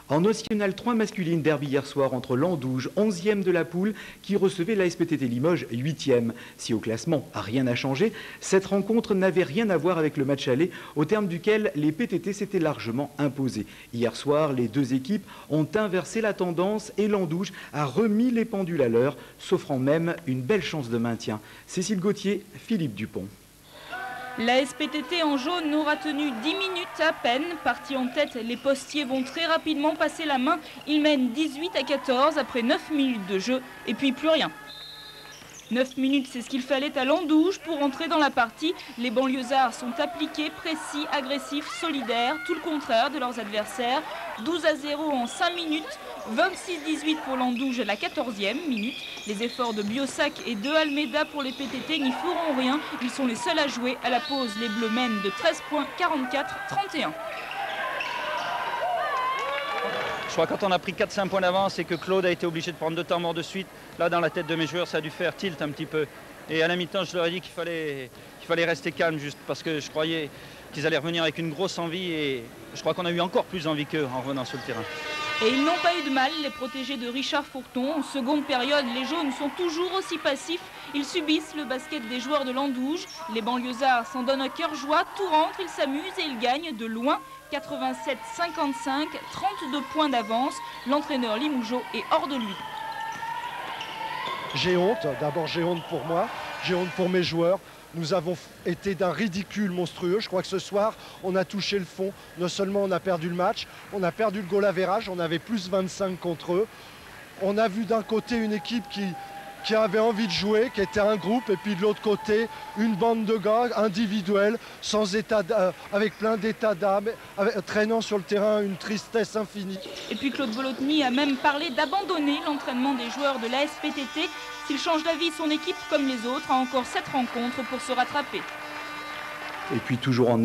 En National 3 masculine, derby hier soir entre Landouge, 11e de la poule, qui recevait la SPTT Limoges, 8e. Si au classement rien n'a changé, cette rencontre n'avait rien à voir avec le match aller, au terme duquel les PTT s'étaient largement imposés. Hier soir, les deux équipes ont inversé la tendance et Landouge a remis les pendules à l'heure, s'offrant même une belle chance de maintien. Cécile Gauthier, Philippe Dupont. La SPTT en jaune aura tenu 10 minutes à peine. Partis en tête, les postiers vont très rapidement passer la main. Ils mènent 18-14 après 9 minutes de jeu et puis plus rien. 9 minutes, c'est ce qu'il fallait à Landouge pour entrer dans la partie. Les banlieusards sont appliqués, précis, agressifs, solidaires, tout le contraire de leurs adversaires. 12-0 en 5 minutes, 26-18 pour Landouge à la 14e minute. Les efforts de Biossac et de Almeida pour les PTT n'y feront rien. Ils sont les seuls à jouer. À la pause, les Bleus mènent de 13 points, 44-31. Je crois que quand on a pris 4-5 points d'avance et que Claude a été obligé de prendre 2 temps morts de suite, là dans la tête de mes joueurs ça a dû faire tilt un petit peu. Et à la mi-temps je leur ai dit qu'il fallait rester calme juste parce que je croyais qu'ils allaient revenir avec une grosse envie et je crois qu'on a eu encore plus envie qu'eux en revenant sur le terrain. Et ils n'ont pas eu de mal, les protégés de Richard Fourton. En seconde période, les jaunes sont toujours aussi passifs. Ils subissent le basket des joueurs de Landouge. Les banlieusards s'en donnent à cœur joie. Tout rentre, ils s'amusent et ils gagnent de loin. 87-55, 32 points d'avance. L'entraîneur Limougeot est hors de lui. J'ai honte, d'abord j'ai honte pour moi, j'ai honte pour mes joueurs. Nous avons été d'un ridicule monstrueux. Je crois que ce soir, on a touché le fond. Non seulement on a perdu le match, on a perdu le goal average, on avait plus 25 contre eux. On a vu d'un côté une équipe qui avait envie de jouer, qui était un groupe, et puis de l'autre côté, une bande de gars individuels, avec plein d'état d'âme, traînant sur le terrain une tristesse infinie. Et puis Claude Bolotny a même parlé d'abandonner l'entraînement des joueurs de la SPTT. S'il change d'avis, son équipe, comme les autres, a encore 7 rencontres pour se rattraper. Et puis toujours en